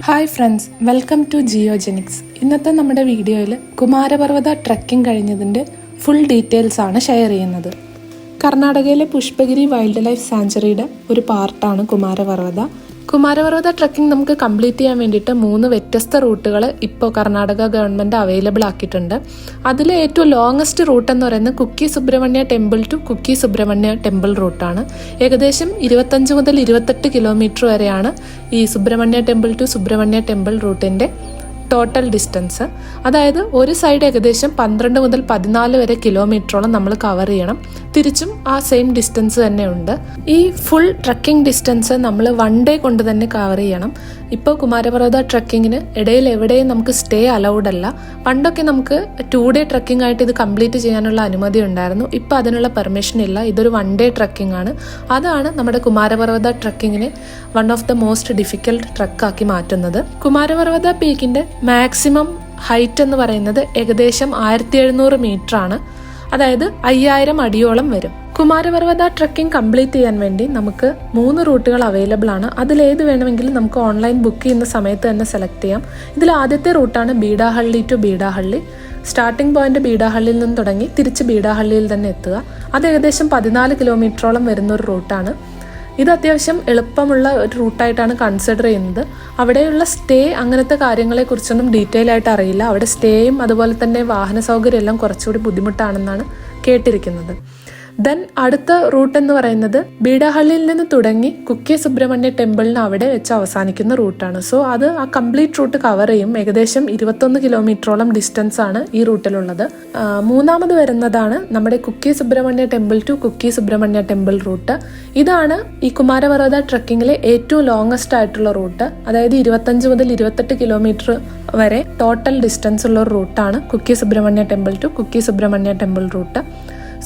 Hi friends, welcome to Geogenics. ഇന്നത്തെ നമ്മുടെ വീഡിയോയിൽ കുമാരപർവ്വത ട്രക്കിംഗ് കഴിഞ്ഞതിൻ്റെ ഫുൾ ഡീറ്റെയിൽസ് ആണ് ഷെയർ ചെയ്യുന്നത്. കർണാടകയിലെ പുഷ്പഗിരി വൈൽഡ് ലൈഫ് സാഞ്ചുറിയുടെ ഒരു പാർട്ടാണ് കുമാരപർവ്വത. കുമാരപർവ്വത ട്രക്കിംഗ് നമുക്ക് കംപ്ലീറ്റ് ചെയ്യാൻ വേണ്ടിയിട്ട് 3 വ്യത്യസ്ത റൂട്ടുകൾ ഇപ്പോൾ കർണാടക ഗവൺമെൻറ് അവൈലബിൾ ആക്കിയിട്ടുണ്ട്. അതിൽ ഏറ്റവും ലോങ്ങസ്റ്റ് റൂട്ട് എന്ന് പറയുന്നത് Kukke Subramanya temple to Kukke Subramanya temple റൂട്ടാണ്. ഏകദേശം 25 മുതൽ 28 കിലോമീറ്റർ വരെയാണ് ഈ Subramanya temple to Subramanya temple റൂട്ടിൻ്റെ ടോട്ടൽ ഡിസ്റ്റൻസ്. അതായത് ഒരു സൈഡ് ഏകദേശം 12 മുതൽ 14 വരെ കിലോമീറ്ററോളം നമ്മൾ കവർ ചെയ്യണം. തിരിച്ചും ആ സെയിം ഡിസ്റ്റൻസ് തന്നെ ഉണ്ട്. ഈ ഫുൾ ട്രക്കിംഗ് ഡിസ്റ്റൻസ് നമ്മൾ 1 ഡേ കൊണ്ട് തന്നെ കവർ ചെയ്യണം. ഇപ്പോൾ കുമാരപർവ്വത ട്രക്കിങ്ങിന് ഇടയിൽ എവിടെയും നമുക്ക് സ്റ്റേ അലൗഡ് അല്ല. പണ്ടൊക്കെ നമുക്ക് 2 ഡേ ട്രക്കിംഗ് ആയിട്ട് ഇത് കംപ്ലീറ്റ് ചെയ്യാനുള്ള അനുമതി ഉണ്ടായിരുന്നു. ഇപ്പോൾ അതിനുള്ള പെർമിഷൻ ഇല്ല. ഇതൊരു 1 ഡേ ട്രക്കിംഗ് ആണ്. അതാണ് നമ്മുടെ കുമാരപർവ്വത ട്രക്കിങ്ങിനെ one of the most difficult ട്രക്കാക്കി മാറ്റുന്നത്. കുമാരപർവ്വത പീക്കിൻ്റെ മാക്സിമം ഹൈറ്റ് എന്ന് പറയുന്നത് ഏകദേശം 1700 മീറ്റർ ആണ്. അതായത് 5000 അടിയോളം വരും. കുമാരപർവ്വത ട്രക്കിംഗ് കംപ്ലീറ്റ് ചെയ്യാൻ വേണ്ടി നമുക്ക് 3 റൂട്ടുകൾ അവൈലബിൾ ആണ്. അതിലേത് വേണമെങ്കിലും നമുക്ക് ഓൺലൈൻ ബുക്ക് ചെയ്യുന്ന സമയത്ത് തന്നെ സെലക്ട് ചെയ്യാം. ഇതിൽ ആദ്യത്തെ റൂട്ടാണ് ബീഡാഹള്ളി ടു ബീഡാഹള്ളി. സ്റ്റാർട്ടിംഗ് പോയിന്റ് ബീഡാഹള്ളിയിൽ നിന്ന് തുടങ്ങി തിരിച്ച് ബീഡാഹള്ളിയിൽ തന്നെ എത്തുക. അത് ഏകദേശം 14 കിലോമീറ്ററോളം വരുന്നൊരു റൂട്ടാണ്. ഇത് അത്യാവശ്യം എളുപ്പമുള്ള ഒരു റൂട്ടായിട്ടാണ് കൺസിഡർ ചെയ്യുന്നത്. അവിടെയുള്ള സ്റ്റേ അങ്ങനത്തെ കാര്യങ്ങളെക്കുറിച്ചൊന്നും ഡീറ്റെയിൽ ആയിട്ട് അറിയില്ല. അവിടെ സ്റ്റേയും അതുപോലെ തന്നെ വാഹന സൗകര്യം എല്ലാം കുറച്ചുകൂടി ബുദ്ധിമുട്ടാണെന്നാണ് കേട്ടിരിക്കുന്നത്. ദെൻ അടുത്ത റൂട്ട് എന്ന് പറയുന്നത് ബീഡാഹള്ളിയിൽ നിന്ന് തുടങ്ങി കുക്കി സുബ്രഹ്മണ്യ ടെമ്പിളിന് അവിടെ വെച്ച് അവസാനിക്കുന്ന റൂട്ടാണ്. സോ അത് ആ കംപ്ലീറ്റ് റൂട്ട് കവർ ചെയ്യും. ഏകദേശം 21 കിലോമീറ്ററോളം ഡിസ്റ്റൻസ് ആണ് ഈ റൂട്ടിലുള്ളത്. മൂന്നാമത് വരുന്നതാണ് നമ്മുടെ Kukke Subramanya temple to Kukke Subramanya temple route. ഇതാണ് ഈ കുമാരപർവ്വത ട്രക്കിങ്ങിലെ ഏറ്റവും ലോങ്ങസ്റ്റ് ആയിട്ടുള്ള റൂട്ട്. അതായത് 25 മുതൽ 28 കിലോമീറ്റർ വരെ ടോട്ടൽ ഡിസ്റ്റൻസ് ഉള്ള ഒരു റൂട്ടാണ് Kukke Subramanya temple to Kukke Subramanya temple route.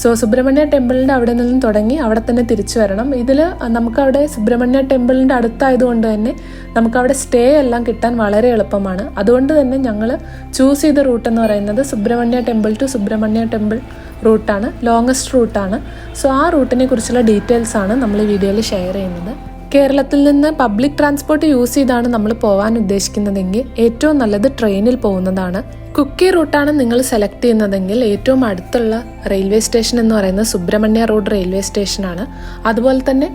So Subramanya ടെമ്പിളിൻ്റെ അവിടെ നിന്നും തുടങ്ങി അവിടെ തന്നെ തിരിച്ചു വരണം. ഇതിൽ നമുക്കവിടെ സുബ്രഹ്മണ്യ ടെമ്പിളിൻ്റെ അടുത്തായതുകൊണ്ട് തന്നെ നമുക്കവിടെ സ്റ്റേ എല്ലാം കിട്ടാൻ വളരെ എളുപ്പമാണ്. അതുകൊണ്ട് തന്നെ ഞങ്ങൾ ചൂസ് ചെയ്ത റൂട്ട് എന്ന് പറയുന്നത് Subramanya temple to Subramanya temple റൂട്ടാണ്. ലോങ്ങസ്റ്റ് റൂട്ടാണ്. സോ ആ റൂട്ടിനെ കുറിച്ചുള്ള ഡീറ്റെയിൽസ് ആണ് നമ്മൾ ഈ വീഡിയോയിൽ ഷെയർ ചെയ്യുന്നത്. കേരളത്തിൽ നിന്ന് പബ്ലിക് ട്രാൻസ്പോർട്ട് യൂസ് ചെയ്താണ് നമ്മൾ പോകാൻ ഉദ്ദേശിക്കുന്നതെങ്കിൽ ഏറ്റവും നല്ലത് ട്രെയിനിൽ പോകുന്നതാണ്. കുക്കി റൂട്ടാണ് നിങ്ങൾ സെലക്ട് ചെയ്യുന്നതെങ്കിൽ ഏറ്റവും അടുത്തുള്ള റെയിൽവേ സ്റ്റേഷൻ എന്ന് പറയുന്നത് സുബ്രഹ്മണ്യ റോഡ് റെയിൽവേ സ്റ്റേഷനാണ്. അതുപോലെ തന്നെ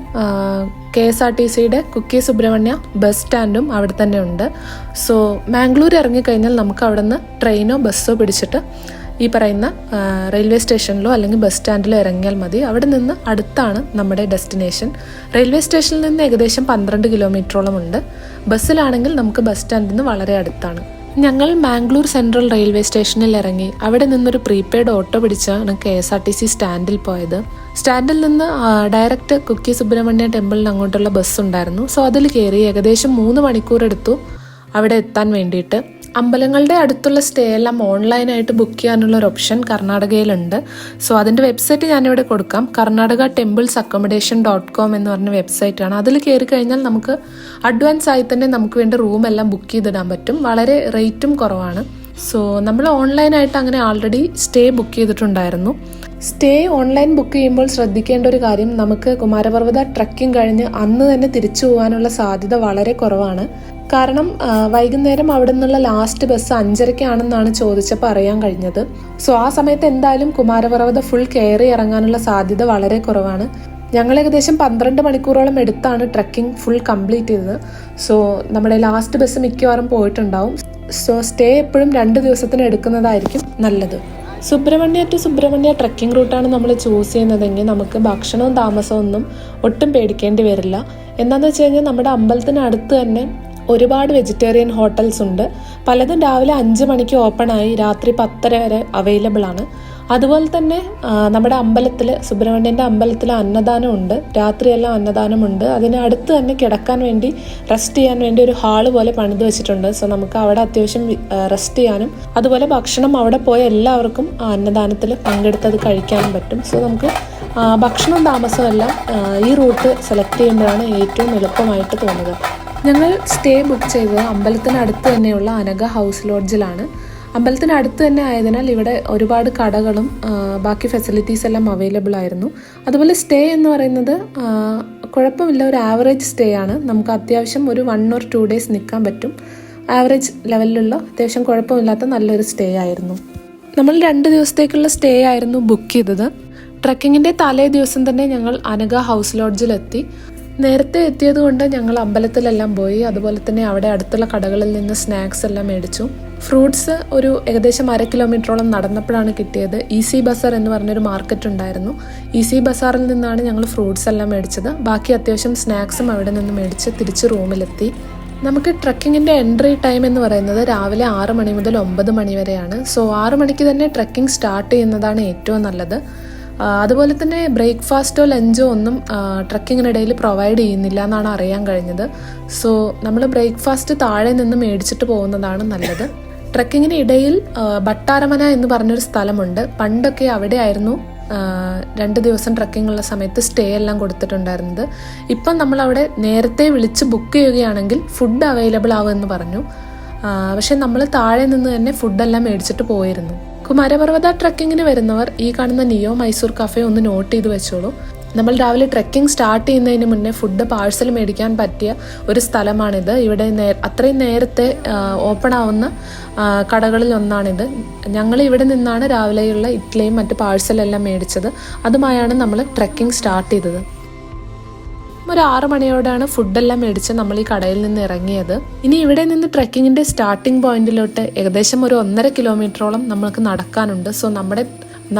KSRTCയുടെ കുക്കി സുബ്രഹ്മണ്യ ബസ് സ്റ്റാൻഡും അവിടെ തന്നെ ഉണ്ട്. സോ മാംഗ്ലൂർ ഇറങ്ങിക്കഴിഞ്ഞാൽ നമുക്ക് അവിടെ നിന്ന് ട്രെയിനോ ബസ്സോ പിടിച്ചിട്ട് ഈ പറയുന്ന റെയിൽവേ സ്റ്റേഷനിലോ അല്ലെങ്കിൽ ബസ് സ്റ്റാൻഡിലോ ഇറങ്ങിയാൽ മതി. അവിടെ നിന്ന് അടുത്താണ് നമ്മുടെ ഡെസ്റ്റിനേഷൻ. റെയിൽവേ സ്റ്റേഷനിൽ നിന്ന് ഏകദേശം 12 കിലോമീറ്ററോളം ഉണ്ട്. ബസ്സിലാണെങ്കിൽ നമുക്ക് ബസ് സ്റ്റാൻഡിൽ നിന്ന് വളരെ അടുത്താണ്. ഞങ്ങൾ മാംഗ്ലൂർ സെൻട്രൽ റെയിൽവേ സ്റ്റേഷനിൽ ഇറങ്ങി അവിടെ നിന്നൊരു പ്രീപെയ്ഡ് ഓട്ടോ പിടിച്ചാണ് KSRTC സ്റ്റാൻഡിൽ പോയത്. സ്റ്റാൻഡിൽ നിന്ന് ഡയറക്റ്റ് കുക്കി സുബ്രഹ്മണ്യ ടെമ്പിളിന് അങ്ങോട്ടുള്ള ബസ് ഉണ്ടായിരുന്നു. സോ അതിൽ കയറി ഏകദേശം 3 മണിക്കൂർ എടുത്തു അവിടെ എത്താൻ വേണ്ടിയിട്ട്. അമ്പലങ്ങളുടെ അടുത്തുള്ള സ്റ്റേ എല്ലാം ഓൺലൈനായിട്ട് ബുക്ക് ചെയ്യാനുള്ള ഒരു ഓപ്ഷൻ കർണാടകയിലുണ്ട്. സോ അതിൻ്റെ വെബ്സൈറ്റ് ഞാനിവിടെ കൊടുക്കാം. കർണാടക ടെമ്പിൾസ് അക്കോമഡേഷൻ.com എന്ന് പറഞ്ഞ വെബ്സൈറ്റാണ്. അതിൽ കയറി കഴിഞ്ഞാൽ നമുക്ക് അഡ്വാൻസ് ആയി തന്നെ നമുക്ക് വേണ്ട റൂം എല്ലാം ബുക്ക് ചെയ്തിടാൻ പറ്റും. വളരെ റേറ്റും കുറവാണ്. സോ നമ്മൾ ഓൺലൈനായിട്ട് അങ്ങനെ ആൾറെഡി സ്റ്റേ ബുക്ക് ചെയ്തിട്ടുണ്ടായിരുന്നു. സ്റ്റേ ഓൺലൈൻ ബുക്ക് ചെയ്യുമ്പോൾ ശ്രദ്ധിക്കേണ്ട ഒരു കാര്യം, നമുക്ക് കുമാരപർവ്വത ട്രക്കിംഗ് കഴിഞ്ഞ് അന്ന് തന്നെ തിരിച്ചു പോകാനുള്ള സാധ്യത വളരെ കുറവാണ്. കാരണം വൈകുന്നേരം അവിടെ നിന്നുള്ള ലാസ്റ്റ് ബസ് 5:30-ക്കാണെന്നാണ് ചോദിച്ചപ്പോൾ അറിയാൻ കഴിഞ്ഞത്. സോ ആ സമയത്ത് എന്തായാലും കുമാരപർവ്വത ഫുൾ കയറി ഇറങ്ങാനുള്ള സാധ്യത വളരെ കുറവാണ്. ഞങ്ങൾ ഏകദേശം 12 മണിക്കൂറോളം എടുത്താണ് ട്രക്കിംഗ് ഫുൾ കംപ്ലീറ്റ് ചെയ്തത്. സോ നമ്മുടെ ലാസ്റ്റ് ബസ് മിക്കവാറും പോയിട്ടുണ്ടാവും. സോ സ്റ്റേ എപ്പോഴും 2 ദിവസത്തിന് എടുക്കുന്നതായിരിക്കും നല്ലത്. സുബ്രഹ്മണ്യ ടു സുബ്രഹ്മണ്യ ട്രക്കിംഗ് റൂട്ടാണ് നമ്മൾ ചൂസ് ചെയ്യുന്നതെങ്കിൽ നമുക്ക് ഭക്ഷണവും താമസവും ഒന്നും ഒട്ടും പേടിക്കേണ്ടി വരില്ല. എന്താണെന്ന് വെച്ച് കഴിഞ്ഞാൽ നമ്മുടെ അമ്പലത്തിനടുത്ത് തന്നെ ഒരുപാട് വെജിറ്റേറിയൻ ഹോട്ടൽസ് ഉണ്ട്. പലതും രാവിലെ 5 മണിക്ക് ഓപ്പൺ ആയി രാത്രി 10:30 വരെ അവൈലബിൾ ആണ്. അതുപോലെ തന്നെ നമ്മുടെ അമ്പലത്തിൽ സുബ്രഹ്മണ്യൻ്റെ അമ്പലത്തിൽ അന്നദാനം ഉണ്ട്. രാത്രിയെല്ലാം അന്നദാനമുണ്ട്. അതിന് അടുത്ത് തന്നെ കിടക്കാൻ വേണ്ടി റെസ്റ്റ് ചെയ്യാൻ വേണ്ടി ഒരു ഹാള് പോലെ പണിത് വെച്ചിട്ടുണ്ട്. സോ നമുക്ക് അവിടെ അത്യാവശ്യം റെസ്റ്റ് ചെയ്യാനും അതുപോലെ ഭക്ഷണം അവിടെ പോയ എല്ലാവർക്കും അന്നദാനത്തിൽ പങ്കെടുത്തത് കഴിക്കാനും പറ്റും. സോ നമുക്ക് ഭക്ഷണവും താമസവും എല്ലാം ഈ റൂട്ട് സെലക്ട് ചെയ്യുമ്പോഴാണ് ഏറ്റവും എളുപ്പമായിട്ട് തോന്നുക. ഞങ്ങൾ സ്റ്റേ ബുക്ക് ചെയ്തത് അമ്പലത്തിനടുത്ത് തന്നെയുള്ള അനഘ ഹൗസ് ലോഡ്ജിലാണ്. അമ്പലത്തിനടുത്ത് തന്നെ ആയതിനാൽ ഇവിടെ ഒരുപാട് കടകളും ബാക്കി ഫെസിലിറ്റീസ് എല്ലാം അവൈലബിൾ ആയിരുന്നു. അതുപോലെ സ്റ്റേ എന്ന് പറയുന്നത് കുഴപ്പമില്ല, ഒരു ആവറേജ് സ്റ്റേ ആണ്. നമുക്ക് അത്യാവശ്യം ഒരു 1 or 2 days നിൽക്കാൻ പറ്റും. ആവറേജ് ലെവലിലുള്ള അത്യാവശ്യം കുഴപ്പമില്ലാത്ത നല്ലൊരു സ്റ്റേ ആയിരുന്നു. നമ്മൾ 2 ദിവസത്തേക്കുള്ള സ്റ്റേ ആയിരുന്നു ബുക്ക് ചെയ്തത്. ട്രക്കിങ്ങിൻ്റെ തലേ ദിവസം തന്നെ ഞങ്ങൾ അനഘ ഹൗസ് ലോഡ്ജിലെത്തി. നേരത്തെ എത്തിയത് കൊണ്ട് ഞങ്ങൾ അമ്പലത്തിലെല്ലാം പോയി. അതുപോലെ തന്നെ അവിടെ അടുത്തുള്ള കടകളിൽ നിന്ന് സ്നാക്സ് എല്ലാം മേടിച്ചു. ഫ്രൂട്ട്സ് ഒരു ഏകദേശം 1/2 കിലോമീറ്ററോളം നടന്നപ്പോഴാണ് കിട്ടിയത്. ഈസി ബസാർ എന്ന് പറഞ്ഞൊരു മാർക്കറ്റ് ഉണ്ടായിരുന്നു. ഈസി ബസാറിൽ നിന്നാണ് ഞങ്ങൾ ഫ്രൂട്ട്സ് എല്ലാം മേടിച്ചത്. ബാക്കി അത്യാവശ്യം സ്നാക്സും അവിടെ നിന്ന് മേടിച്ച് തിരിച്ച് റൂമിലെത്തി. നമുക്ക് ട്രക്കിങ്ങിൻ്റെ എൻട്രി ടൈം എന്ന് പറയുന്നത് രാവിലെ 6 മണി മുതൽ 9 മണി വരെയാണ്. സോ 6 മണിക്ക് തന്നെ ട്രക്കിംഗ് സ്റ്റാർട്ട് ചെയ്യുന്നതാണ് ഏറ്റവും നല്ലത്. അതുപോലെ തന്നെ ബ്രേക്ക്ഫാസ്റ്റോ ലഞ്ചോ ഒന്നും ട്രക്കിങ്ങിനിടയിൽ പ്രൊവൈഡ് ചെയ്യുന്നില്ല എന്നാണ് അറിയാൻ കഴിഞ്ഞത്. സോ നമ്മൾ ബ്രേക്ക്ഫാസ്റ്റ് താഴെ നിന്ന് മേടിച്ചിട്ട് പോകുന്നതാണ് നല്ലത്. ട്രക്കിങ്ങിന് ഇടയിൽ ബട്ടാരമന എന്ന് പറഞ്ഞൊരു സ്ഥലമുണ്ട്. പണ്ടൊക്കെ അവിടെ ആയിരുന്നു 2 ദിവസം ട്രക്കിംഗ് ഉള്ള സമയത്ത് സ്റ്റേ എല്ലാം കൊടുത്തിട്ടുണ്ടായിരുന്നത്. ഇപ്പം നമ്മളവിടെ നേരത്തെ വിളിച്ച് ബുക്ക് ചെയ്യുകയാണെങ്കിൽ ഫുഡ് അവൈലബിൾ ആവുമെന്ന് പറഞ്ഞു. പക്ഷെ നമ്മൾ താഴെ നിന്ന് തന്നെ ഫുഡെല്ലാം മേടിച്ചിട്ട് പോയിരുന്നു. കുമാരപർവ്വത ട്രക്കിങ്ങിന് വരുന്നവർ ഈ കാണുന്ന നിയോ മൈസൂർ കഫേ ഒന്ന് നോട്ട് ചെയ്ത് വെച്ചോളൂ. നമ്മൾ രാവിലെ ട്രക്കിംഗ് സ്റ്റാർട്ട് ചെയ്യുന്നതിന് മുന്നേ ഫുഡ് പാഴ്സൽ മേടിക്കാൻ പറ്റിയ ഒരു സ്ഥലമാണിത്. ഇവിടെ അത്രയും നേരത്തെ ഓപ്പൺ ആവുന്ന കടകളിൽ ഒന്നാണിത്. ഞങ്ങൾ ഇവിടെ നിന്നാണ് രാവിലെയുള്ള ഇഡ്ഡലിയും മറ്റ് പാഴ്സലെല്ലാം മേടിച്ചത്. അതുമായാണ് നമ്മൾ ട്രക്കിംഗ് സ്റ്റാർട്ട് ചെയ്തത്. ഒരു 6 മണിയോടെയാണ് ഫുഡെല്ലാം മേടിച്ച് നമ്മൾ ഈ കടയിൽ നിന്ന് ഇറങ്ങിയത്. ഇനി ഇവിടെ നിന്ന് ട്രക്കിങ്ങിൻ്റെ സ്റ്റാർട്ടിംഗ് പോയിന്റിലോട്ട് ഏകദേശം ഒരു 1.5 കിലോമീറ്ററോളം നമ്മൾക്ക് നടക്കാനുണ്ട്. സോ നമ്മുടെ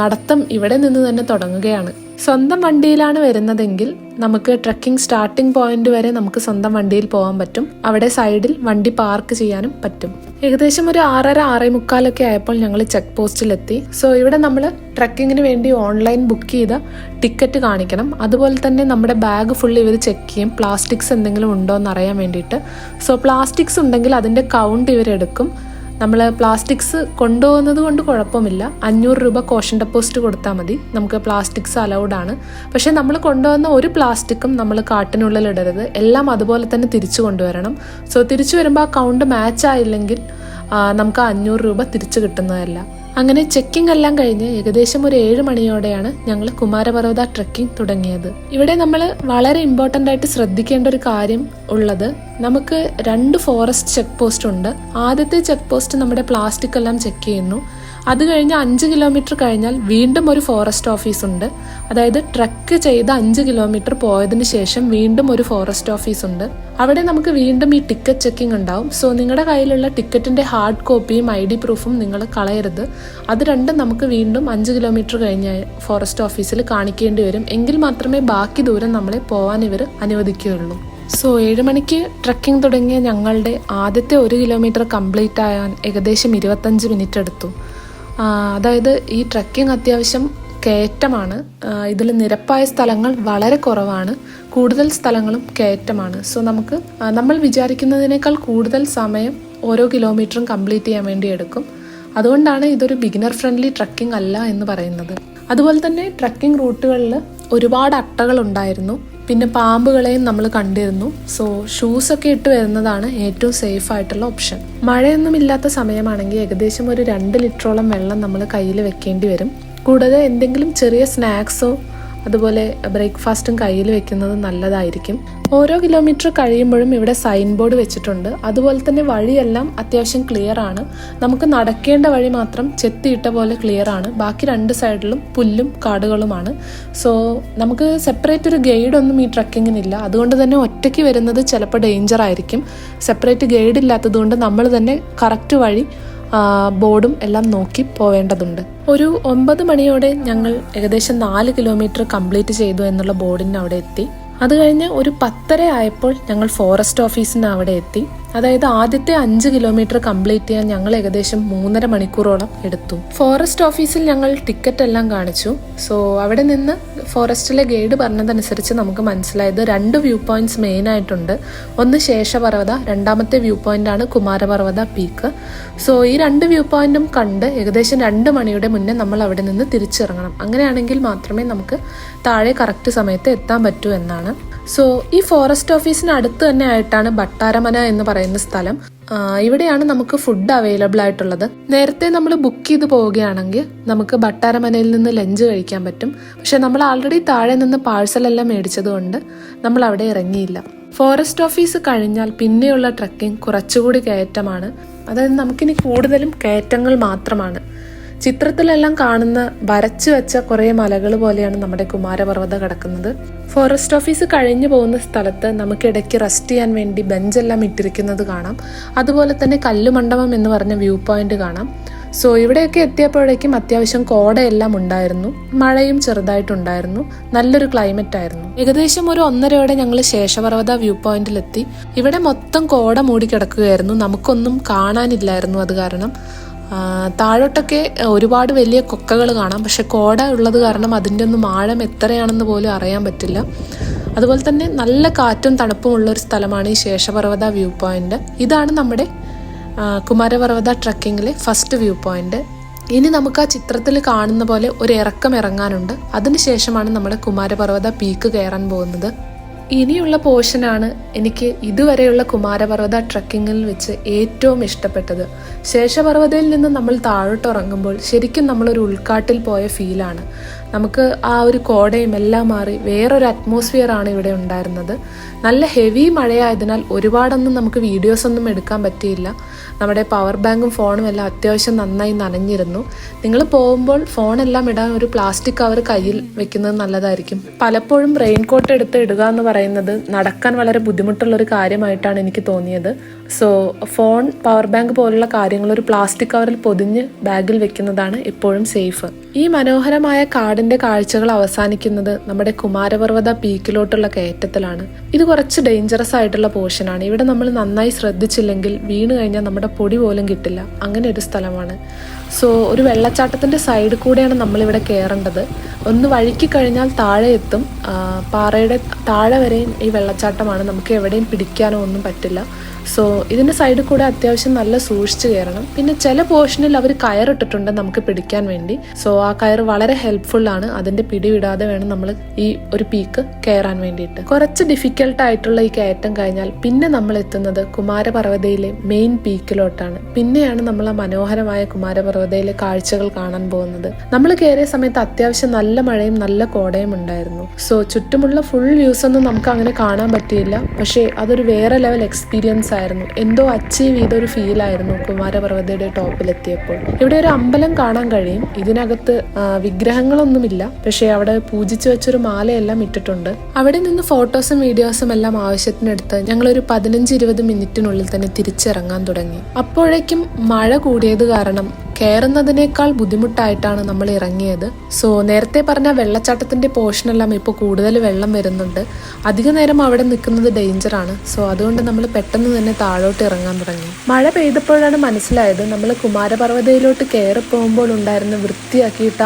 നടത്തം ഇവിടെ നിന്ന് തന്നെ തുടങ്ങുകയാണ്. സ്വന്തം വണ്ടിയിലാണ് വരുന്നതെങ്കിൽ നമുക്ക് ട്രക്കിംഗ് സ്റ്റാർട്ടിംഗ് പോയിന്റ് വരെ നമുക്ക് സ്വന്തം വണ്ടിയിൽ പോകാൻ പറ്റും. അവിടെ സൈഡിൽ വണ്ടി പാർക്ക് ചെയ്യാനും പറ്റും. ഏകദേശം ഒരു 6:30-6:45 ആയപ്പോൾ ഞങ്ങൾ ചെക്ക് പോസ്റ്റിലെത്തി. സോ ഇവിടെ നമ്മൾ ട്രക്കിങ്ങിന് വേണ്ടി ഓൺലൈൻ ബുക്ക് ചെയ്ത ടിക്കറ്റ് കാണിക്കണം. അതുപോലെ തന്നെ നമ്മുടെ ബാഗ് ഫുൾ ഇവർ ചെക്ക് ചെയ്യും, പ്ലാസ്റ്റിക്സ് എന്തെങ്കിലും ഉണ്ടോ എന്ന് അറിയാൻ വേണ്ടിയിട്ട്. സോ പ്ലാസ്റ്റിക്സ് ഉണ്ടെങ്കിൽ അതിൻ്റെ കൗണ്ട് ഇവരെടുക്കും. നമ്മൾ പ്ലാസ്റ്റിക്സ് കൊണ്ടുപോകുന്നത് കൊണ്ട് കുഴപ്പമില്ല. 500 രൂപ കോഷൻ ഡെപ്പോസിറ്റ് കൊടുത്താൽ മതി. നമുക്ക് പ്ലാസ്റ്റിക്സ് അലൗഡ് ആണ്. പക്ഷേ നമ്മൾ കൊണ്ടുവന്ന ഒരു പ്ലാസ്റ്റിക്കും നമ്മൾ കാട്ടിനുള്ളിൽ ഇടരുത്. എല്ലാം അതുപോലെ തന്നെ തിരിച്ചു കൊണ്ടുവരണം. സോ തിരിച്ചു വരുമ്പോൾ ആ കൗണ്ട് മാച്ച് ആയില്ലെങ്കിൽ നമുക്ക് 500 രൂപ തിരിച്ചു കിട്ടുന്നതല്ല. അങ്ങനെ ചെക്കിംഗ് എല്ലാം കഴിഞ്ഞ് ഏകദേശം ഒരു 7 മണിയോടെയാണ് ഞങ്ങൾ കുമാരപർവ്വത ട്രക്കിംഗ് തുടങ്ങിയത്. ഇവിടെ നമ്മൾ വളരെ ഇമ്പോർട്ടൻ്റ് ആയിട്ട് ശ്രദ്ധിക്കേണ്ട ഒരു കാര്യം ഉള്ളത്, നമുക്ക് 2 ഫോറസ്റ്റ് ചെക്ക് പോസ്റ്റ് ഉണ്ട്. ആദ്യത്തെ ചെക്ക് പോസ്റ്റ് നമ്മുടെ പ്ലാസ്റ്റിക് എല്ലാം ചെക്ക് ചെയ്യുന്നു. അത് കഴിഞ്ഞ് 5 കിലോമീറ്റർ കഴിഞ്ഞാൽ വീണ്ടും ഒരു ഫോറസ്റ്റ് ഓഫീസ് ഉണ്ട്. അതായത് ട്രക്ക് ചെയ്ത് 5 കിലോമീറ്റർ പോയതിന് ശേഷം വീണ്ടും ഒരു ഫോറസ്റ്റ് ഓഫീസ് ഉണ്ട്. അവിടെ നമുക്ക് വീണ്ടും ഈ ടിക്കറ്റ് ചെക്കിംഗ് ഉണ്ടാവും. സോ നിങ്ങളുടെ കയ്യിലുള്ള ടിക്കറ്റിൻ്റെ ഹാർഡ് കോപ്പിയും ID പ്രൂഫും നിങ്ങൾ കളയരുത്. അത് രണ്ടും നമുക്ക് വീണ്ടും 5 കിലോമീറ്റർ കഴിഞ്ഞ് ഫോറസ്റ്റ് ഓഫീസിൽ കാണിക്കേണ്ടി വരും. എങ്കിൽ മാത്രമേ ബാക്കി ദൂരം നമ്മളെ പോകാൻ ഇവർ അനുവദിക്കുകയുള്ളൂ. സോ 7 മണിക്ക് ട്രക്കിംഗ് തുടങ്ങിയ ഞങ്ങളുടെ ആദ്യത്തെ 1 കിലോമീറ്റർ കംപ്ലീറ്റ് ആകാൻ ഏകദേശം 25 മിനിറ്റ് എടുത്തു. അതായത് ഈ ട്രക്കിംഗ് അത്യാവശ്യം കയറ്റമാണ്. ഇതിൽ നിരപ്പായ സ്ഥലങ്ങൾ വളരെ കുറവാണ്, കൂടുതൽ സ്ഥലങ്ങളും കയറ്റമാണ്. സോ നമ്മൾ വിചാരിക്കുന്നതിനേക്കാൾ കൂടുതൽ സമയം ഓരോ കിലോമീറ്ററും കംപ്ലീറ്റ് ചെയ്യാൻ വേണ്ടി എടുക്കും. അതുകൊണ്ടാണ് ഇതൊരു ബിഗിനർ ഫ്രണ്ട്ലി ട്രക്കിംഗ് അല്ല എന്ന് പറയുന്നത്. അതുപോലെ തന്നെ ട്രക്കിംഗ് റൂട്ടുകളിൽ ഒരുപാട് അട്ടകൾ ഉണ്ടായിരുന്നു. പിന്നെ പാമ്പുകളെയും നമ്മൾ കണ്ടിരുന്നു. സോ ഷൂസൊക്കെ ഇട്ട് വരുന്നതാണ് ഏറ്റവും സേഫ് ആയിട്ടുള്ള ഓപ്ഷൻ. മഴയൊന്നും ഇല്ലാത്ത സമയമാണെങ്കിൽ ഏകദേശം ഒരു 2 ലിറ്ററോളം വെള്ളം നമ്മൾ കയ്യിൽ വെക്കേണ്ടി വരും. കൂടാതെ എന്തെങ്കിലും ചെറിയ സ്നാക്സോ അതുപോലെ ബ്രേക്ക്ഫാസ്റ്റും കയ്യിൽ വെക്കുന്നത് നല്ലതായിരിക്കും. ഓരോ കിലോമീറ്റർ കഴിയുമ്പോഴും ഇവിടെ സൈൻ ബോർഡ് വെച്ചിട്ടുണ്ട്. അതുപോലെ തന്നെ വഴിയെല്ലാം അത്യാവശ്യം ക്ലിയർ ആണ്. നമുക്ക് നടക്കേണ്ട വഴി മാത്രം ചെത്തിയിട്ട പോലെ ക്ലിയർ ആണ്. ബാക്കി 2 സൈഡിലും പുല്ലും കാടുകളുമാണ്. സോ നമുക്ക് സെപ്പറേറ്റ് ഒരു ഗൈഡൊന്നും ഈ ട്രക്കിങ്ങിനില്ല. അതുകൊണ്ട് തന്നെ ഒറ്റയ്ക്ക് വരുന്നത് ചിലപ്പോൾ ഡേഞ്ചർ ആയിരിക്കും. സെപ്പറേറ്റ് ഗൈഡ് ഇല്ലാത്തതുകൊണ്ട് നമ്മൾ തന്നെ കറക്റ്റ് വഴി ബോർഡും എല്ലാം നോക്കി പോവേണ്ടതുണ്ട്. ഒരു 9 മണിയോടെ ഞങ്ങൾ ഏകദേശം 4 കിലോമീറ്റർ കംപ്ലീറ്റ് ചെയ്തു എന്നുള്ള ബോർഡിന് അവിടെ എത്തി. അത് കഴിഞ്ഞ് ഒരു 10:30 ആയപ്പോൾ ഞങ്ങൾ ഫോറസ്റ്റ് ഓഫീസിന് അവിടെ എത്തി. അതായത് ആദ്യത്തെ 5 കിലോമീറ്റർ കംപ്ലീറ്റ് ചെയ്യാൻ ഞങ്ങൾ ഏകദേശം 3.5 മണിക്കൂറോളം എടുത്തു. ഫോറസ്റ്റ് ഓഫീസിൽ ഞങ്ങൾ ടിക്കറ്റ് എല്ലാം കാണിച്ചു. സോ അവിടെ നിന്ന് ഫോറസ്റ്റിലെ ഗൈഡ് പറഞ്ഞതനുസരിച്ച് നമുക്ക് മനസ്സിലായത് 2 വ്യൂ പോയിന്റ്സ് മെയിൻ ആയിട്ടുണ്ട്. ഒന്ന് ശേഷപർവ്വത, രണ്ടാമത്തെ വ്യൂ പോയിന്റ് ആണ് കുമാരപർവ്വത പീക്ക്. സോ ഈ 2 വ്യൂ പോയിന്റും കണ്ട് ഏകദേശം 2 മണിയുടെ മുന്നേ നമ്മൾ അവിടെ നിന്ന് തിരിച്ചിറങ്ങണം. അങ്ങനെയാണെങ്കിൽ മാത്രമേ നമുക്ക് താഴെ കറക്റ്റ് സമയത്ത് എത്താൻ പറ്റൂ എന്നാണ്. സോ ഈ ഫോറസ്റ്റ് ഓഫീസിന് അടുത്ത് തന്നെ ആയിട്ടാണ് ബട്ടാരമന എന്ന് പറയുന്ന സ്ഥലം. ഇവിടെയാണ് നമുക്ക് ഫുഡ് അവൈലബിൾ ആയിട്ടുള്ളത്. നേരത്തെ നമ്മൾ ബുക്ക് ചെയ്ത് പോവുകയാണെങ്കിൽ നമുക്ക് ഭട്ടാരമനയിൽ നിന്ന് ലഞ്ച് കഴിക്കാൻ പറ്റും. പക്ഷെ നമ്മൾ ആൾറെഡി താഴെ നിന്ന് പാഴ്സലെല്ലാം മേടിച്ചതുകൊണ്ട് നമ്മൾ അവിടെ ഇറങ്ങിയില്ല. ഫോറസ്റ്റ് ഓഫീസ് കഴിഞ്ഞാൽ പിന്നെയുള്ള ട്രക്കിംഗ് കുറച്ചുകൂടി കയറ്റമാണ്. അതായത് നമുക്കിനി കൂടുതലും കയറ്റങ്ങൾ മാത്രമാണ്. ചിത്രത്തിലെല്ലാം കാണുന്ന വരച്ചു വെച്ച കുറേ മലകൾ പോലെയാണ് നമ്മുടെ കുമാരപർവ്വത കിടക്കുന്നത്. ഫോറസ്റ്റ് ഓഫീസ് കഴിഞ്ഞു പോകുന്ന സ്ഥലത്ത് നമുക്ക് ഇടയ്ക്ക് റെസ്റ്റ് ചെയ്യാൻ വേണ്ടി ബെഞ്ചെല്ലാം ഇട്ടിരിക്കുന്നത് കാണാം. അതുപോലെ തന്നെ കല്ലുമണ്ഡപം എന്ന് പറഞ്ഞ വ്യൂ പോയിന്റ് കാണാം. സോ ഇവിടെയൊക്കെ എത്തിയപ്പോഴേക്കും അത്യാവശ്യം കോടയെല്ലാം ഉണ്ടായിരുന്നു, മഴയും ചെറുതായിട്ടുണ്ടായിരുന്നു, നല്ലൊരു ക്ലൈമറ്റ് ആയിരുന്നു. ഏകദേശം ഒരു 1:30 ഞങ്ങൾ ശേഷപർവ്വത വ്യൂ പോയിന്റിലെത്തി. ഇവിടെ മൊത്തം കോട മൂടി കിടക്കുകയായിരുന്നു. നമുക്കൊന്നും കാണാനില്ലായിരുന്നു. അത് കാരണം താഴോട്ടൊക്കെ ഒരുപാട് വലിയ കൊക്കകൾ കാണാം. പക്ഷെ കോട ഉള്ളത് കാരണം അതിൻ്റെ ഒന്നും ആഴം എത്രയാണെന്ന് പോലും അറിയാൻ പറ്റില്ല. അതുപോലെ തന്നെ നല്ല കാറ്റും തണുപ്പും ഉള്ളൊരു സ്ഥലമാണ് ഈ ശേഷപർവ്വത വ്യൂ പോയിന്റ്. ഇതാണ് നമ്മുടെ കുമാരപർവ്വത ട്രക്കിങ്ങിലെ ഫസ്റ്റ് വ്യൂ പോയിന്റ്. ഇനി നമുക്ക് ആ ചിത്രത്തിൽ കാണുന്ന പോലെ ഒരു ഇറക്കം ഇറങ്ങാനുണ്ട്. അതിനുശേഷമാണ് നമ്മുടെ കുമാരപർവ്വത പീക്ക് കയറാൻ പോകുന്നത്. ഇനിയുള്ള പോർഷനാണ് എനിക്ക് ഇതുവരെയുള്ള കുമാരപർവ്വത ട്രക്കിങ്ങിൽ വെച്ച് ഏറ്റവും ഇഷ്ടപ്പെട്ടത്. ശേഷപർവ്വതയിൽ നിന്ന് നമ്മൾ താഴോട്ട് ഇറങ്ങുമ്പോൾ ശരിക്കും നമ്മളൊരു ഉൾക്കാട്ടിൽ പോയ ഫീലാണ്. നമുക്ക് ആ ഒരു കോടയും എല്ലാം മാറി വേറൊരു അറ്റ്മോസ്ഫിയർ ആണ് ഇവിടെ ഉണ്ടായിരുന്നത്. നല്ല ഹെവി മഴയായതിനാൽ ഒരുപാടൊന്നും നമുക്ക് വീഡിയോസൊന്നും എടുക്കാൻ പറ്റിയില്ല. നമ്മുടെ പവർ ബാങ്കും ഫോണും എല്ലാം അത്യാവശ്യം നന്നായി നനഞ്ഞിരുന്നു. നിങ്ങൾ പോകുമ്പോൾ ഫോണെല്ലാം ഇടാൻ ഒരു പ്ലാസ്റ്റിക് കവർ കയ്യിൽ വെക്കുന്നത് നല്ലതായിരിക്കും. പലപ്പോഴും റെയിൻകോട്ട് എടുത്ത് ഇടുക എന്ന് പറയുന്നത് നടക്കാൻ വളരെ ബുദ്ധിമുട്ടുള്ളൊരു കാര്യമായിട്ടാണ് എനിക്ക് തോന്നിയത്. സോ ഫോൺ, പവർ ബാങ്ക് പോലുള്ള കാര്യങ്ങൾ ഒരു പ്ലാസ്റ്റിക് കവറിൽ പൊതിഞ്ഞ് ബാഗിൽ വെക്കുന്നതാണ് എപ്പോഴും സേഫ്. ഈ മനോഹരമായ കാടിന്റെ കാഴ്ചകൾ അവസാനിക്കുന്നത് നമ്മുടെ കുമാരപർവ്വത പീക്കിലോട്ടുള്ള കയറ്റത്തിലാണ്. ഇത് കുറച്ച് ഡേഞ്ചറസ് ആയിട്ടുള്ള പോർഷനാണ്. ഇവിടെ നമ്മൾ നന്നായി ശ്രദ്ധിച്ചില്ലെങ്കിൽ വീണ് കഴിഞ്ഞാൽ നമ്മുടെ പൊടി പോലും കിട്ടില്ല. അങ്ങനെ ഒരു സ്ഥലമാണ്. സോ ഒരു വെള്ളച്ചാട്ടത്തിന്റെ സൈഡ് കൂടെയാണ് നമ്മളിവിടെ കയറേണ്ടത്. ഒന്ന് വഴുക്കി കഴിഞ്ഞാൽ താഴെ എത്തും. പാറയുടെ താഴെ വരെയും ഈ വെള്ളച്ചാട്ടമാണ്. നമുക്ക് എവിടെയും പിടിക്കാനോ ഒന്നും പറ്റില്ല. സോ ഇതിൻ്റെ സൈഡിൽ കൂടെ അത്യാവശ്യം നല്ല സൂക്ഷിച്ച് കയറണം. പിന്നെ ചില പോർഷനിൽ അവർ കയറിട്ടിട്ടുണ്ട് നമുക്ക് പിടിക്കാൻ വേണ്ടി. സോ ആ കയർ വളരെ ഹെൽപ്ഫുള്ളാണ്. അതിൻ്റെ പിടി വിടാതെ വേണം നമ്മൾ ഈ ഒരു പീക്ക് കയറാൻ വേണ്ടിയിട്ട്. കുറച്ച് ഡിഫിക്കൽട്ടായിട്ടുള്ള ഈ കയറ്റം കഴിഞ്ഞാൽ പിന്നെ നമ്മൾ എത്തുന്നത് കുമാരപർവ്വതയിലെ മെയിൻ പീക്കിലോട്ടാണ്. പിന്നെയാണ് നമ്മൾ ആ മനോഹരമായ കുമാരപർവ്വതയിലെ കാഴ്ചകൾ കാണാൻ പോകുന്നത്. നമ്മൾ കയറിയ സമയത്ത് അത്യാവശ്യം നല്ല മഴയും നല്ല കോടയും ഉണ്ടായിരുന്നു. സോ ചുറ്റുമുള്ള ഫുൾ വ്യൂസ് ഒന്നും നമുക്ക് അങ്ങനെ കാണാൻ പറ്റിയില്ല. പക്ഷേ അതൊരു വേറെ ലെവൽ എക്സ്പീരിയൻസ് ആയിരുന്നു. എന്തോ അച്ചീവ് ചെയ്തൊരു ഫീലായിരുന്നു കുമാരപർവ്വതയുടെ ടോപ്പിലെത്തിയപ്പോൾ. ഇവിടെ ഒരു അമ്പലം കാണാൻ കഴിയും. ഇതിനകത്ത് വിഗ്രഹങ്ങളൊന്നുമില്ല. പക്ഷേ അവിടെ പൂജിച്ചു വെച്ചൊരു മാലയെല്ലാം ഇട്ടിട്ടുണ്ട്. അവിടെ നിന്ന് ഫോട്ടോസും വീഡിയോസും എല്ലാം ആവശ്യത്തിനെടുത്ത് ഞങ്ങളൊരു 15-20 മിനിറ്റിനുള്ളിൽ തന്നെ തിരിച്ചിറങ്ങാൻ തുടങ്ങി. അപ്പോഴേക്കും മഴ കൂടിയത് കാരണം കയറുന്നതിനേക്കാൾ ബുദ്ധിമുട്ടായിട്ടാണ് നമ്മൾ ഇറങ്ങിയത്. സോ നേരത്തെ പറഞ്ഞ വെള്ളച്ചാട്ടത്തിന്റെ പോർഷനെല്ലാം ഇപ്പോൾ കൂടുതൽ വെള്ളം വരുന്നുണ്ട്. അധിക നേരം അവിടെ നിൽക്കുന്നത് ഡേഞ്ചറാണ്. സോ അതുകൊണ്ട് നമ്മൾ പെട്ടെന്ന് തന്നെ താഴോട്ട് ഇറങ്ങാൻ തുടങ്ങി. മഴ പെയ്തപ്പോഴാണ് മനസ്സിലായത് നമ്മൾ കുമാരപർവ്വതയിലോട്ട് കയറി പോകുമ്പോൾ ഉണ്ടായിരുന്ന വൃത്തിയാക്കിയിട്ട്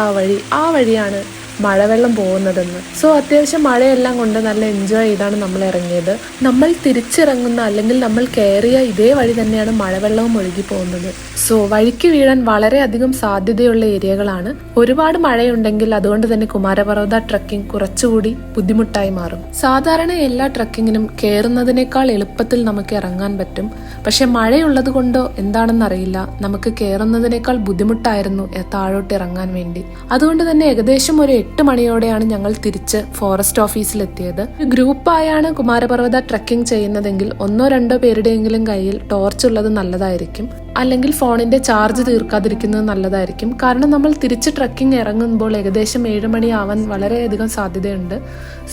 ആ വഴിയാണ് മഴവെള്ളം പോകുന്നതെന്ന്. സോ അത്യാവശ്യം മഴയെല്ലാം കൊണ്ട് നല്ല എൻജോയ് ചെയ്താണ് നമ്മൾ ഇറങ്ങിയത്. നമ്മൾ തിരിച്ചിറങ്ങുന്ന അല്ലെങ്കിൽ നമ്മൾ കയറിയ ഇതേ വഴി തന്നെയാണ് മഴവെള്ളവും ഒഴുകി പോകുന്നത്. സോ വഴിക്ക് വീഴാൻ വളരെയധികം സാധ്യതയുള്ള ഏരിയകളാണ്. ഒരുപാട് മഴയുണ്ടെങ്കിൽ അതുകൊണ്ട് തന്നെ കുമാരപർവ്വത ട്രക്കിംഗ് കുറച്ചുകൂടി ബുദ്ധിമുട്ടായി മാറും. സാധാരണ എല്ലാ ട്രക്കിങ്ങിനും കയറുന്നതിനേക്കാൾ എളുപ്പത്തിൽ നമുക്ക് ഇറങ്ങാൻ പറ്റും. പക്ഷെ മഴയുള്ളത് കൊണ്ടോ എന്താണെന്നറിയില്ല, നമുക്ക് കയറുന്നതിനേക്കാൾ ബുദ്ധിമുട്ടായിരുന്നു താഴോട്ട് ഇറങ്ങാൻ വേണ്ടി. അതുകൊണ്ട് തന്നെ ഏകദേശം ഒരു 8 മണിയോടെയാണ് ഞങ്ങൾ തിരിച്ച് ഫോറസ്റ്റ് ഓഫീസിലെത്തിയത്. ഗ്രൂപ്പായാണ് കുമാരപർവ്വത ട്രക്കിംഗ് ചെയ്യുന്നതെങ്കിൽ 1-2 പേരുടെയെങ്കിലും കയ്യിൽ ടോർച്ച് ഉള്ളത് നല്ലതായിരിക്കും. അല്ലെങ്കിൽ ഫോണിന്റെ ചാർജ് തീർക്കാതിരിക്കുന്നത് നല്ലതായിരിക്കും. കാരണം നമ്മൾ തിരിച്ച് ട്രക്കിംഗ് ഇറങ്ങുമ്പോൾ ഏകദേശം 7 മണിയാവാൻ വളരെയധികം സാധ്യതയുണ്ട്.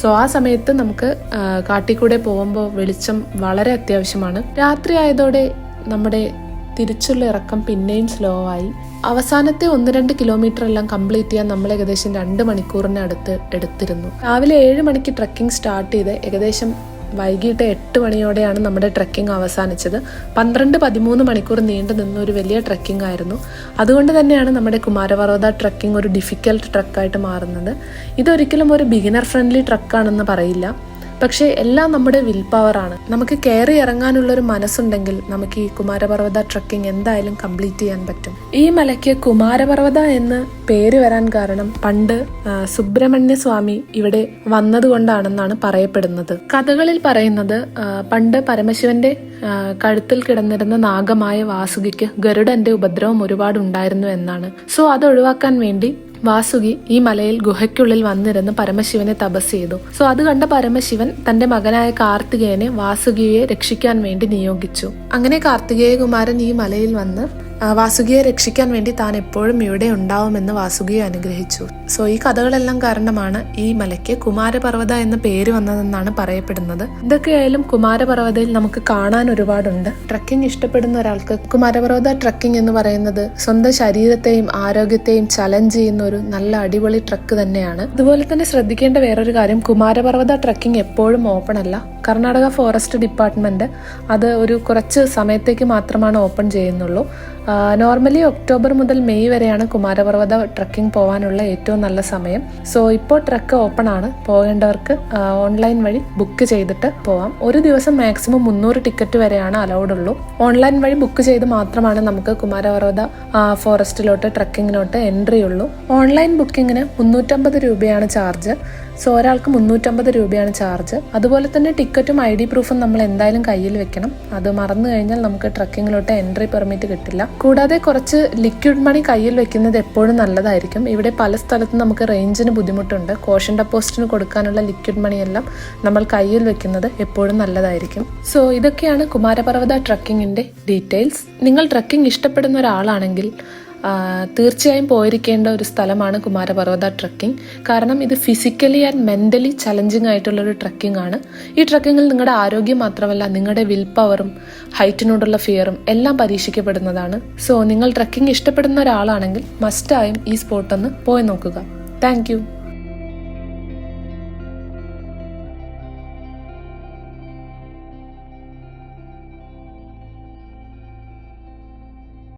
സോ ആ സമയത്ത് നമുക്ക് കാട്ടിക്കൂടെ പോകുമ്പോൾ വെളിച്ചം വളരെ അത്യാവശ്യമാണ്. രാത്രി ആയതോടെ നമ്മുടെ തിരിച്ചുള്ള ഇറക്കം പിന്നെയും സ്ലോ ആയി. അവസാനത്തെ 1-2 കിലോമീറ്റർ എല്ലാം കംപ്ലീറ്റ് ചെയ്യാൻ നമ്മൾ ഏകദേശം 2 മണിക്കൂറിനടുത്ത് എടുത്തിരുന്നു. രാവിലെ 7 മണിക്ക് ട്രക്കിംഗ് സ്റ്റാർട്ട് ചെയ്ത് ഏകദേശം വൈകിട്ട് 8 മണിയോടെയാണ് നമ്മുടെ ട്രക്കിംഗ് അവസാനിച്ചത്. 12-13 മണിക്കൂർ നീണ്ടു നിന്ന ഒരു വലിയ ട്രക്കിംഗ് ആയിരുന്നു. അതുകൊണ്ട് തന്നെയാണ് നമ്മുടെ കുമാരപർവ്വത ട്രക്കിംഗ് ഒരു ഡിഫിക്കൽട്ട് ട്രക്കായിട്ട് മാറുന്നത്. ഇതൊരിക്കലും ഒരു ബിഗിനർ ഫ്രണ്ട്ലി ട്രക്കാണെന്ന് പറയില്ല. പക്ഷേ എല്ലാം നമ്മുടെ വിൽ പവറാണ്. നമുക്ക് കയറി ഇറങ്ങാനുള്ളൊരു മനസ്സുണ്ടെങ്കിൽ നമുക്ക് ഈ കുമാരപർവ്വത ട്രക്കിംഗ് എന്തായാലും കംപ്ലീറ്റ് ചെയ്യാൻ പറ്റും. ഈ മലയ്ക്ക് കുമാരപർവ്വത എന്ന് പേര് വരാൻ കാരണം പണ്ട് സുബ്രഹ്മണ്യ സ്വാമി ഇവിടെ വന്നതുകൊണ്ടാണെന്നാണ് പറയപ്പെടുന്നത്. കഥകളിൽ പറയുന്നത് പണ്ട് പരമശിവന്റെ കഴുത്തിൽ കിടന്നിരുന്ന നാഗമായ വാസുകിക്ക് ഗരുഡന്റെ ഉപദ്രവം ഒരുപാട് ഉണ്ടായിരുന്നു എന്നാണ്. സോ അത് ഒഴിവാക്കാൻ വേണ്ടി വാസുകി ഈ മലയിൽ ഗുഹയ്ക്കുള്ളിൽ വന്നിരുന്ന് പരമശിവനെ തപസ് ചെയ്തു. സോ അത് കണ്ട പരമശിവൻ തന്റെ മകനായ കാർത്തികേയനെ വാസുകിയെ രക്ഷിക്കാൻ വേണ്ടി നിയോഗിച്ചു. അങ്ങനെ കാർത്തികേയ കുമാരൻ ഈ മലയിൽ വന്ന് വാസുകിയെ രക്ഷിക്കാൻ വേണ്ടി താൻ എപ്പോഴും ഇവിടെ ഉണ്ടാവുമെന്ന് വാസുകിയെ അനുഗ്രഹിച്ചു. സോ ഈ കഥകളെല്ലാം കാരണമാണ് ഈ മലയ്ക്ക് കുമാരപർവ്വത എന്ന പേര് വന്നതെന്നാണ് പറയപ്പെടുന്നത്. ഇതൊക്കെയായാലും കുമാരപർവ്വതയിൽ നമുക്ക് കാണാൻ ഒരുപാടുണ്ട്. ട്രക്കിംഗ് ഇഷ്ടപ്പെടുന്ന ഒരാൾക്ക് കുമാരപർവ്വത ട്രക്കിംഗ് എന്ന് പറയുന്നത് സ്വന്തം ശരീരത്തെയും ആരോഗ്യത്തെയും ചലഞ്ച് ചെയ്യുന്ന ഒരു നല്ല അടിപൊളി ട്രക്ക് തന്നെയാണ്. അതുപോലെ തന്നെ ശ്രദ്ധിക്കേണ്ട വേറൊരു കാര്യം, കുമാരപർവ്വത ട്രക്കിംഗ് എപ്പോഴും ഓപ്പൺ അല്ല. കർണാടക ഫോറസ്റ്റ് ഡിപ്പാർട്ട്മെന്റ് അത് ഒരു കുറച്ച് സമയത്തേക്ക് മാത്രമാണ് ഓപ്പൺ ചെയ്യുന്നുള്ളൂ. നോർമലി ഒക്ടോബർ മുതൽ മെയ് വരെയാണ് കുമാരപർവ്വത ട്രക്കിംഗ് പോകാനുള്ള ഏറ്റവും നല്ല സമയം. സോ ഇപ്പോൾ ട്രക്ക് ഓപ്പൺ ആണ്. പോകേണ്ടവർക്ക് ഓൺലൈൻ വഴി ബുക്ക് ചെയ്തിട്ട് പോവാം. ഒരു ദിവസം മാക്സിമം 300 ടിക്കറ്റ് വരെയാണ് അലൗഡ് ഉള്ളൂ. ഓൺലൈൻ വഴി ബുക്ക് ചെയ്ത് മാത്രമാണ് നമുക്ക് കുമാരപർവ്വത ഫോറസ്റ്റിലോട്ട് ട്രക്കിങ്ങിലോട്ട് എൻട്രി ഉള്ളൂ. ഓൺലൈൻ ബുക്കിങ്ങിന് 350 രൂപയാണ് ചാർജ്. സോ ഒരാൾക്ക് 350 രൂപയാണ് ചാർജ്. അതുപോലെ തന്നെ ടിക്കറ്റും ID പ്രൂഫും നമ്മൾ എന്തായാലും കയ്യിൽ വെക്കണം. അത് മറന്നു കഴിഞ്ഞാൽ നമുക്ക് ട്രക്കിങ്ങിലോട്ട് എൻട്രി പെർമിറ്റ് കിട്ടില്ല. കൂടാതെ കുറച്ച് ലിക്വിഡ് മണി കയ്യിൽ വെക്കുന്നത് എപ്പോഴും നല്ലതായിരിക്കും. ഇവിടെ പല സ്ഥലത്തും നമുക്ക് റേഞ്ചിന് ബുദ്ധിമുട്ടുണ്ട്. കോഷൻ ഡെപ്പോസിറ്റിന് കൊടുക്കാനുള്ള ലിക്വിഡ് മണിയെല്ലാം നമ്മൾ കയ്യിൽ വെക്കുന്നത് എപ്പോഴും നല്ലതായിരിക്കും. സോ ഇതൊക്കെയാണ് കുമാരപർവ്വത ട്രക്കിങ്ങിന്റെ ഡീറ്റെയിൽസ്. നിങ്ങൾ ട്രക്കിംഗ് ഇഷ്ടപ്പെടുന്ന ഒരാളാണെങ്കിൽ തീർച്ചയായും പോയിരിക്കേണ്ട ഒരു സ്ഥലമാണ് കുമാരപർവ്വത ട്രക്കിംഗ്. കാരണം ഇത് ഫിസിക്കലി ആൻഡ് മെന്റലി ചലഞ്ചിങ് ആയിട്ടുള്ളൊരു ട്രക്കിംഗ് ആണ്. ഈ ട്രക്കിങ്ങിൽ നിങ്ങളുടെ ആരോഗ്യം മാത്രമല്ല നിങ്ങളുടെ വിൽ പവറും ഹൈറ്റിനോടുള്ള ഫിയറും എല്ലാം പരീക്ഷിക്കപ്പെടുന്നതാണ്. സോ നിങ്ങൾ ട്രക്കിംഗ് ഇഷ്ടപ്പെടുന്ന ഒരാളാണെങ്കിൽ മസ്റ്റായും ഈ സ്പോട്ടൊന്ന് പോയി നോക്കുക. Thank you.